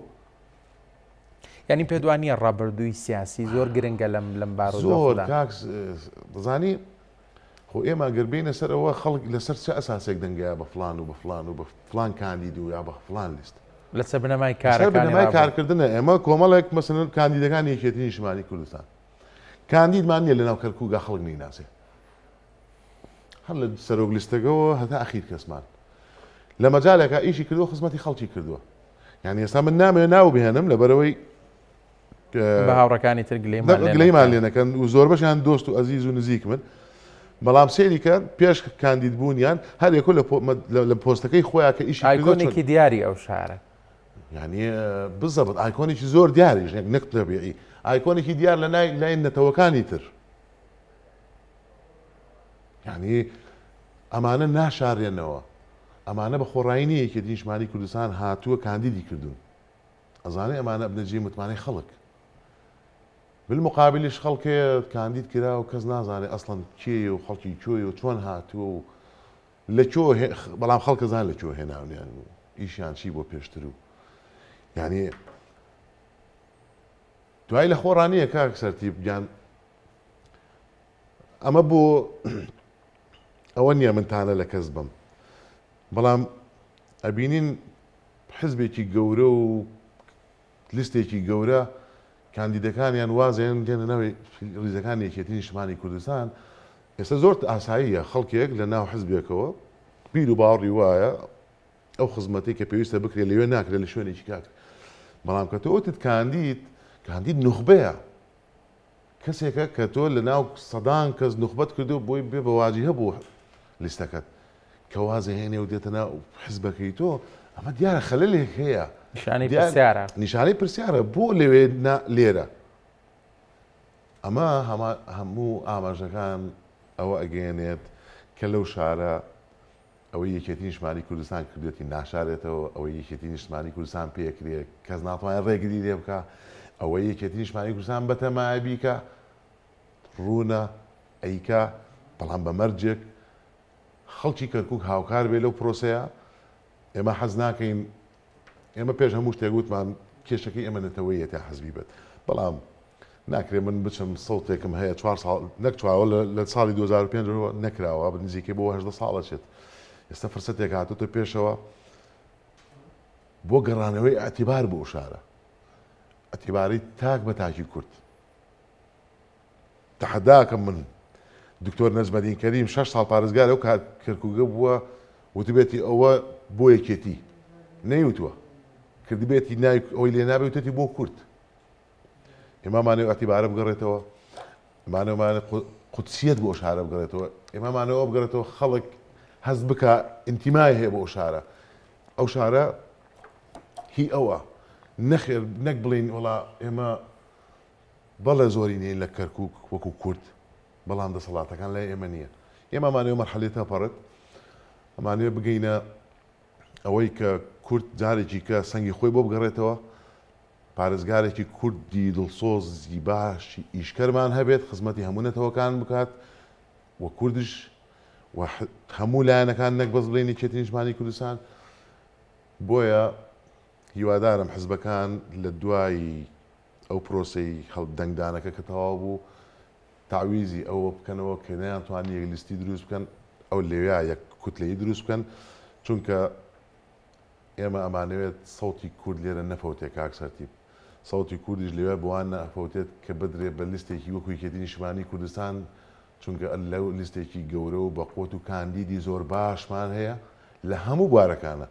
ینی پێدوانیە ڕابردووی سیاسی زۆر گرنگە لەم بارۆ زۆر کاکس دەزانی خۆ ئێمە گەربینە سەر ئەوە خەڵک لەسەر چه ئەساسێک دەنگایە بە فلان و بە فلان و بە فلان کاندید و یا بە فلان لیست لەسەر بنەمای بنەمای کارکردنە ئێمە کۆمەڵێک مەسەن کاندیدەکانی یەکێتی نیشتیمانی کوردستان کاندیدمان نییە لەناو کەرکووگا خەڵک نیناسێ هەر لە سەرۆک لیستەکەەوە هەتا ئەخیر کەسمان لە مەجالێکە ئیشی کردووە خزمەتی خەڵکی کردووە یعنی ئێستا من نامێ ناو بهێنم لەبەرەوەی بە هاوڕەکانی تر گلەیمان لێنەکەن و زۆر بەشیان دۆست و ئەزیز و نزیک من بەڵام سێریکە پێش کاندید بوونیان هەر یەکۆ لە پۆستەکەی خۆیان کە ئیشی ئایکۆنێکی دیاری ئەو شارە یعنی بزەبت ئایکۆنێکی زۆر دیاریش نەک تەبیعی ئایکۆنێکی دیار لە لای نەتەوەکانی تر یعنی ئەمانە ناشارێنەوە ئەمانە بە خۆڕایی یەکێتی نیشتیمانی کوردستان هاتووە کاندیدی کردوون ئەزانێ ئەمانە بنەجێ متمانەی خەڵک بالمقابلیش خەڵکێ کاندید کرا و کەس نازانێ ئەسڵەن کێیە و خەڵکی کوێیە و چۆن هاتووە و لەکوێ بەڵام خەڵکە زان لەکوێ هێناونیان و ئیشیان چی بۆ پێشتر و یعنی دوای لە خۆڕانیە کاک سەرتیب گیان ئەمە بۆ ئەوە نییە منتانە لە کەس بم بەڵام ئەبینین حزبێکی گەورە و لیستێکی گەورە کاندیدەکانیان وازێن دێنە ناوی ریزەکانی یەکێتی نیشتیمانی کوردستان ئێستا زۆر ئاساییە خەڵکێک لە ناو حزبێکەوە بیر و باوەڕی وایە ئەو خزمەتی کە پێویستە بکرێت لەوێ ناکرێت لە شوێنێکی کاک بەڵام کە تۆ وتت کاندید نوخبەیە کەسێکە کە تۆ لە ناو سەدان کەس نوخبەت کردو بۆی بێ بەواجی هەبوو لیستەکەت کە وازە هێنێ و دێتە ناو حزبەکەی تۆ ئەمە دیارە خەلەلێک هەیە نیشانەی پرسیارە بۆ لەوێ لێرە ئەمە هەموو ئاماژەکان ئەوە ئەگەێنێت کە لەو شارە ئەوەی یەکێتی نیشتیمانی کوردستان کردێتی ناشارێتەوە ئەوەی یەکێتی نیشتیمانی کوردستان پێکرێت کەس ناتوانێت ڕێگری لێ بکە ئەوەی یەکێتی نیشتیمانی کوردستان بەتەمایە بیکە ڕوونە ئەیکە بەڵام بە مەرجێک خەڵکی کەرکووک هاوکار بێ لەو پرۆسەیە ئێمە حەز ناکەین ئێمە پێش هەموو شتێک گوتمان کێشەکەی ئێمە نەتەوەیە تا حەزبی بێت بەڵام ناکرێت من بچم سەڵتێکم هەیە 4 ساڵ نەکچواوە لە ساڵی 2005 نەکراوە بنزیکەی بۆ 18 ساڵەچێت ئێستا فرسەتێک هاتوتە پێشەوە بۆ گەڕانەوەی ئەتیبار بۆ شارە ئەتیباری تاک بە تاکی کورد تەحەداکەم من دکتۆر نەجمەدین کەریم 6 ساڵ پارێزگار ئەو کەرکووگە بووە وتبێتی ئەوە بۆ یەکێتی نەیوتووە کردبێتی ناوی ئەوەی لێ نابێ وتێتی بۆ کورد ئێمامانەوە ئەتیبارە بگەڕێتەوە مانەوەمانە قودسیەت بۆ شارە بگەڕێتەوە ئێمەمانەوە بگەڕێتەوە خەڵک هەست بکە ئینتیمای هەیە بۆ شارە ئەو شارە هی ئەوە نەخێر نەک بڵین وڵا ئێمە بەڵێ زۆری نین لە کەرکووک وەکو کورد بەڵام دەسەڵاتەکان لای ئێمە نییە ئێمەمانەوە مەرحەلێتە پەڕێت ئەمانوێ بگەینە ئەوەی کە کورد جارێکی کە سەنگی خۆی بۆ بگەڕێتەوە پارێزگارێکی کوردی دڵسۆزی باشی ئیشکەرمان هەبێت خزمەتی هەموو نەتەوەکان بکات وە کوردش و هەموو لایەنەکان نەک بەس بڵێنی چێتی نیشتمانی کوردستان بۆیە هیوادارم حزبەکان لە دوای ئەو پرۆسەی هەڵدەنگدانەکە کە تەواو بوو تعویزی ئەوە بکەنەوە کە نەیانتوانی یەک لیستی دروست بکەن ئەو لێوێ یەک کوتلەیی دروست بکەن چونکە ئێمە ئەمانەوێت سەوتی کورد لێرە نەفەوتێ کاکسەرتیب سەوتی کوردیش لێوێ بوان نەفەوتێت کە بدرێ بە لیستێکی وەکو یەکێتی نیشتمانی کوردستان چونکە لەو لیستێکی گەورە و بە قوت و کاندیدی زۆر باشمان هەیە لە هەموو بوارەکانە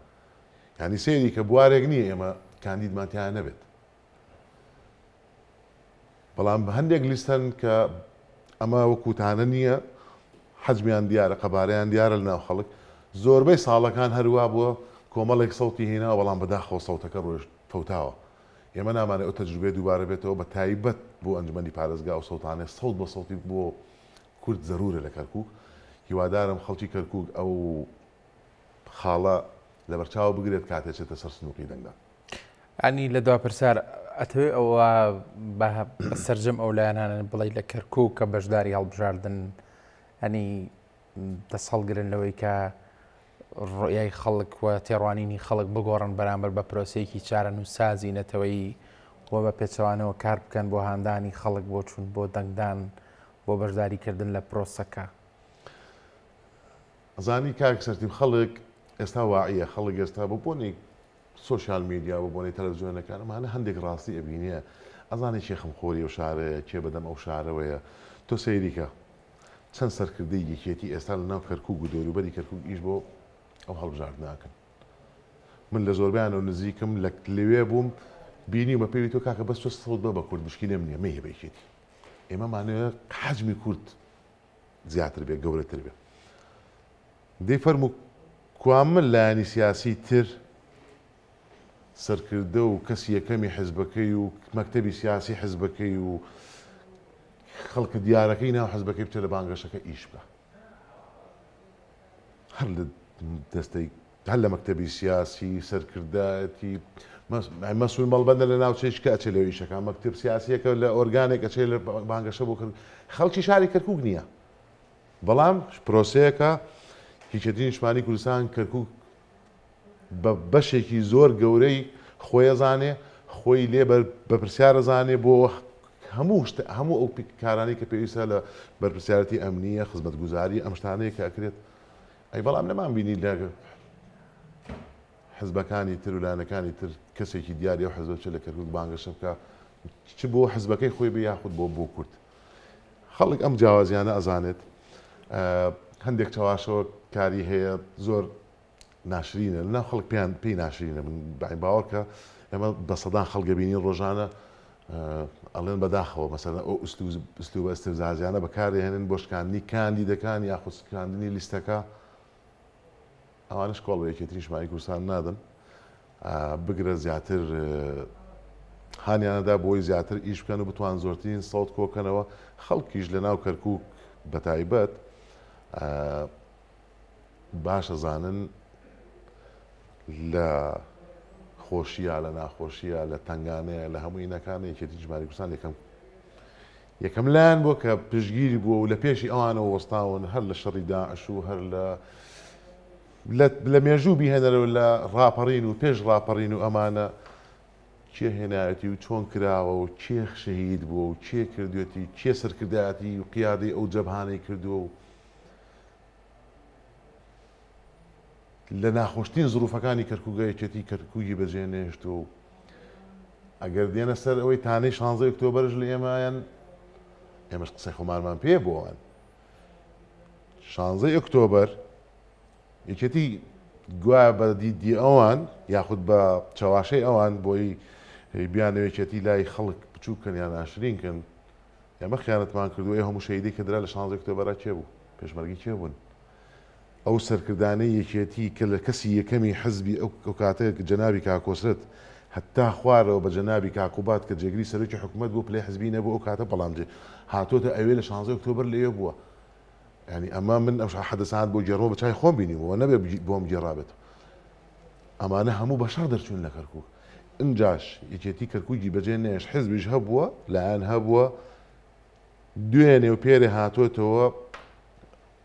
یعنی سێری کە بوارێک نییە ئێمە کاندیدمانتیان نەبێت بەڵام هەندێک لیستەن کە ئەمە وەکوتانە نییە حەجمیان دیارە قەبارەیان دیارە لە ناو خەڵک زۆربەی ساڵەکان هەروە بووە کۆمەڵێک سەوتی هێناوە بەڵام بەداخەوە سەوتەکە ڕۆژ فەوتاوە ئێمە نامانێت ئەو تەجروبێ دووبارە بێتەوە بە تایبەت بۆ ئەنجومەنی پارێزگا و سەوتانێ سەوت بە سەوتی بۆ کورد زەرورە لە کەرکووک هیوادارم خەڵکی کەرکووک ئەو خاڵە لە بەرچاو بگرێت کاتێکێتە سەر سنووقی دەنگدا ئەنی لە دوا پرسیار ئەتەوێ ئەوە بە سەرجەم ئەو لایەنانە بڵێ لە کەرکووک کە بەشداری هەڵبژاردن ئەنی دەسەڵگرن لەوەی کە ڕۆیای خەڵک و تێڕوانینی خەڵک بگۆڕن بەرامبەر بە پرۆسەیەکی چارەنووسازی نەتەوەی وە بە پێچەوانەوە کار بکەن بۆ هاندانی خەڵک بۆ چوون بۆ دەنگدان بۆ بەشداریکردن لە پرۆسەکە ئەزانی کاکسەرتیب خەڵک ئێستا واعیە خەڵک ئێستا بۆ بۆنی سۆشیال میدیا بۆ بۆنی تەلەڤیزیۆنەکان ئەمانە هەندێک ڕاستی ئەبینیە ئەزانی چێخەمخۆری ئەو شارەیە کێ بەدەم ئەو شارەوەیە تۆ سەیریکە چەند سەرکردەی یەکێتی ئێستا لە ناو کەرکووک و دەوروبەری کەرکووک ئیش بۆ ئەو هەڵبژاردنناکەن من لە زۆربیان و نزیکم لەوێ بووم بینی مە پێوی تۆ کاکە بەس تۆ سەوت بە بە کورد مشکلێم نییە مەیە بەیکێتی ئێمەمانەوێت حەجمی کورد زیاتر بێ گەورەتر بێ دەی فەرموو کوامن لایەنی سیاسی تر سەرکردە و کەسی یەکەمی حزبەکەی و مەکتەبی سیاسی حزبەکەی و خەڵکە دیارەکەی ناو حزبەکەی بچێت لە بانگەشەکە ئیش بکە هەر لە دەستەی هەر لە مەکتەبی سیاسی سەرکردایەتی مەسئول مەڵبەندە لە ناوچەیشکە ئەچێ لەوە ئیشەکە مەکتەب سیاسیەکە لە ئۆرگانێک ئەچێ لە بانگەشە بۆ کرد خەڵکی شاری کەرکووک نییە بەڵام پرۆسەیەکە هیچەتی نیشتمانی کوردستان کەرکووک بە بەشێکی زۆر گەورەی خۆیەزانێ خۆی لێ بە پرسیارەزانێ بۆ هەموو ئەو کارانی کە پێویستە لە بەرپرسیارەتی ئەمنیە خزمەتگوزاری ئەم شتانەیە کە ئەکرێت ئەی بەڵام نەمان بینی لە حزبەکانی تر و لایەنەکانی تر کەسێکی دیاری ئەو حزب بچێت لە کەرکووک بانگەشە بکە چ بۆ حزبەکەی خۆی بێ یاخود بۆ کورد خەڵک ئەم جیاوازیانە ئەزانێت هەندێک چاواشەوە کاری هەیە زۆر ناشرینە لەناو خەڵک پێی ناشرینە من باوەڕکە ئێمە بە سەدان خەڵگەبینی ڕۆژانە ئەڵێن بەداخەوە مەسەرەن ئەو ئوستوبە ئەستێفزازیانە بەکارهێنن بۆ شکاندنی کاندیدەکان یاخود شکاندنی لیستەکە ئەوانش کۆڵ یەکێتی نیشتمانی کوردستان نادەن بگرە زیاتر هانیانەدا بۆی زیاتر ئیش بکەن و بتوان زۆرترین سەوت کۆکەنەوە خەڵکیش لە ناو کەرکووک بەتایبەت باشە زانن لە خۆشیە لە ناخۆشیە لە تنگانەیە لە هەموو ئینەکانە یەکێتی نیشتمانی کوردستان یەکەم لایەن بۆ کە پشگیری بووە و لە پێشی ئەوانەوە وەستاون هەر لە شەڕی داعش و هەر لە مێژوو بیهێنەرەوە لە ڕاپەڕین و پێش ڕاپەڕین و ئەمانە چێ هێنایەتی و چۆن کراوە و چێ شەهید بووە و چێ کردوێتی چێ سەرکردایەتی و قیادەی ئەو جەبهانەی کردووە و لە ناخۆشترین زروفەکانی کەرکووگایەتی کەرکووی بەجێنێشت و ئەگەر دێنە سەر ئەوەی تانەی 16 ئۆکتۆبەرش لە ئێمایان ئێمەش قسەی خۆمانمان پێ بووەوەن 16 ئۆکتۆبەر یەکێتی گوایە بە دیدی ئەوان یاخود بە چاواشەی ئەوان بۆی بیانەوەیەکێتی لای خەڵک بچووکەن یان ئاشرینکەن ئێمە خیانەتمان کردووە هەموو شەیدی کە درا لە 16 ئۆکتۆبەرە چێ بوو پێشمەرگی چێ بوون ئەو سەرکردانەی یەکێتی کە لە کەسی یەکەمی حزبی ئەو کاتەیە جەنابی کاکۆسرت هەتا خوارەوە بە جەنابی کاکوبات کە جێگری سەرۆکی حکوومەت بۆ پلەی حزبی نەبوو ئەو کاتە بەڵام هاتۆتە ئەوێ لە 16 ئۆکتۆبەر لێ بووە ینی ئەمە من ئەو حەدەسات بۆ جێڕۆ بە چای خۆم بینیمەوە نەبێ بۆم گێڕابێت ئەمانە هەموو بەشار دەرچوون لە کەرکووک ئنجاش یەکێتی کەرکووکی بەجێ نێش حزبیش هەبووە لایەن هەبووە دوێنێ و پێرێ هاتۆتەوە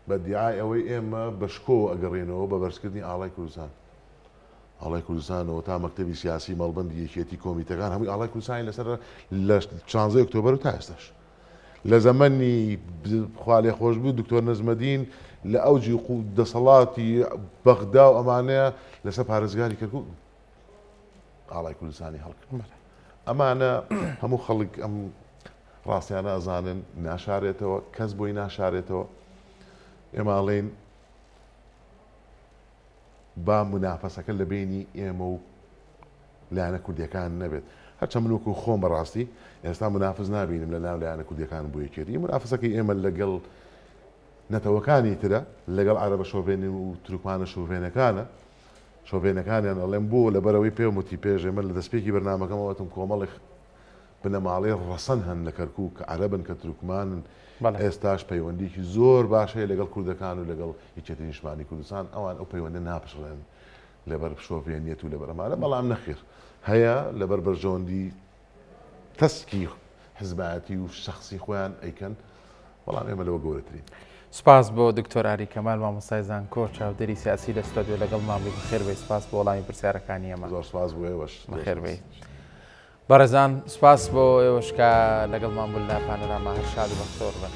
بە دیعای ئەوەی ئێمە بەشکۆ ئەگەڕێنەوە بە بەرزکردنی ئاڵای کوردستان ئاڵای کوردستانەوە تا مەکتەبی سیاسی مەڵبەندی یەکێتی کۆمیتەکان هەمووی ئاڵای کوردستانی لەسەر لە 16 ئۆکتۆبەر و تا ئێستاش لە زەمەنی خوا لێ خۆش بوو دکتۆر نەزمەدین لە ئەوجی دەسەڵاتی بەغدا و ئەمانەیە لەسەر پارێزگاری کەرکووک ئاڵای کوردستانی هەڵکرد ئەمانە هەموو خەڵک ئەم ڕاستیانە ئەزانن ناشارێتەوە کەس بۆی ناشارێتەوە ئێماڵێن با منافەسەکە لە بینی ئێمە و لایەنە کوردیەکان نەبێت هەرچە من وەکو خۆم بەڕاستی ئێستا منافز نبینم لە ناو لایەنە کوردیەکان بۆ یەکێتی منافەسەکەی ئێمە لەگەڵ نەتەوەکانی ترە لەگەڵ عەرەبە شۆڤێنی و تورکمانە شۆڤێنەکانە شۆڤێنەکانیان ئەڵێم بۆ لەبەرەوەی پێم وتی پێش ئێمە لە دەستپێکی بەرنامەکەمەوەتم کۆمەڵی بنەماڵەی ڕەسەن هەن لە کەرکووک کە عەرەبن کە تورکمانن ئێستاش پەیوەندیکی زۆر باشەیە لەگەڵ کوردەکان و لەگەڵ یەکێتی نیشتمانی کوردستان ئەوان ئەو پەیوەندە ناپشڕێن لەبەر شۆڤێنیەت و لەبەرەمانە بەڵام نەخیر هەیە لەبەر بەرژەوەندی تەسکی حزبایەتی و شەخسی خۆیان ئەیکەن بەڵام ئێمە لەوە گەورەترین سپاس بۆ دکتۆر ئاری کەمال مامۆستای زانکۆ چاودێری سیاسی لە ستۆدیۆ لەگەڵمان بێت بەخێربێ سپاس بۆ وەڵامی پرسیارەکانی ئێمە زۆر سپاس بۆ ئێوەش بەخێربێ بەڕێزان سپاس بۆ ئێوەش کە لەگەڵمان بوون لە پانۆراما هەر شاد و بەختەوەر بن